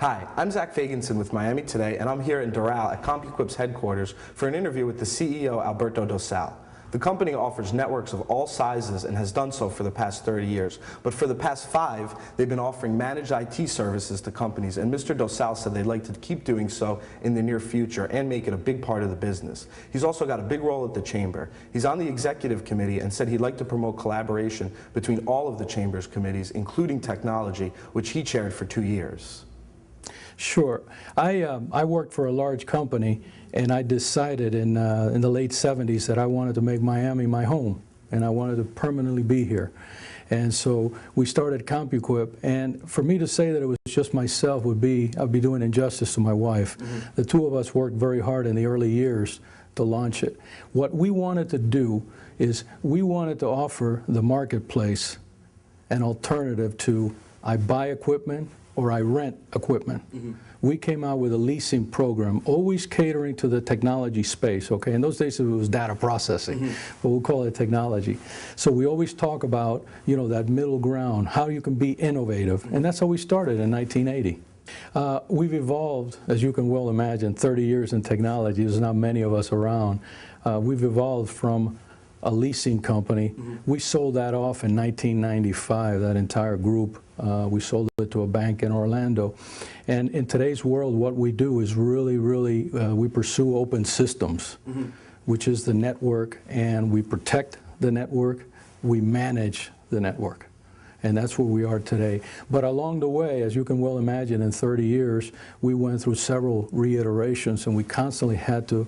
Hi, I'm Zach Fagenson with Miami Today, and I'm here in Doral at CompuEquip's headquarters for an interview with the CEO, Alberto Dosal. The company offers networks of all sizes and has done so for the past 30 years. But for the past 5, they've been offering managed IT services to companies, and Mr. Dosal said they'd like to keep doing so in the near future and make it a big part of the business. He's also got a big role at the Chamber. He's on the executive committee and said he'd like to promote collaboration between all of the Chamber's committees, including technology, which he chaired for 2 years. Sure. I worked for a large company, and I decided in the late 70s that I wanted to make Miami my home, and I wanted to permanently be here. And so we started CompuEquip, and for me to say that it was just myself I'd be doing injustice to my wife. The two of us worked very hard in the early years to launch it. What we wanted to do is we wanted to offer the marketplace an alternative to I buy equipment or I rent equipment. We came out with a leasing program, always catering to the technology space, okay? In those days it was data processing, but we'll call it technology. So we always talk about, you know, that middle ground, how you can be innovative, and that's how we started in 1980. We've evolved, as you can well imagine, 30 years in technology. There's not many of us around. We've evolved from a leasing company. We sold that off in 1995, that entire group. We sold it to a bank in Orlando. And in today's world, what we do is really, we pursue open systems, which is the network, and we protect the network, we manage the network. And that's where we are today. But along the way, as you can well imagine, in 30 years, we went through several reiterations, and we constantly had to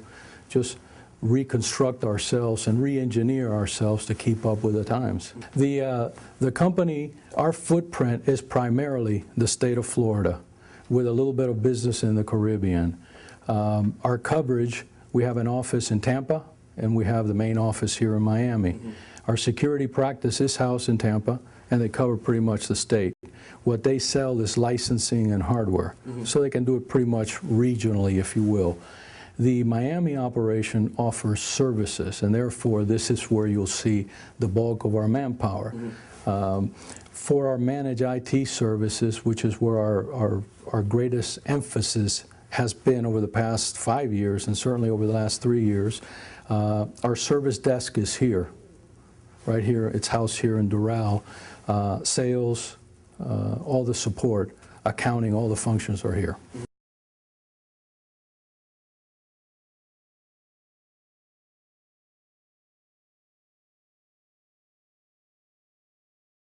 just reconstruct ourselves and re-engineer ourselves to keep up with the times. The company, our footprint is primarily the state of Florida, with a little bit of business in the Caribbean. Our coverage, we have an office in Tampa, and we have the main office here in Miami. Our security practice is housed in Tampa, and they cover pretty much the state. What they sell is licensing and hardware, so they can do it pretty much regionally, if you will. The Miami operation offers services, and therefore this is where you'll see the bulk of our manpower. For our managed IT services, which is where our greatest emphasis has been over the past 5 years, and certainly over the last 3 years, our service desk is here, right here. It's housed here in Doral. Sales, all the support, accounting, all the functions are here.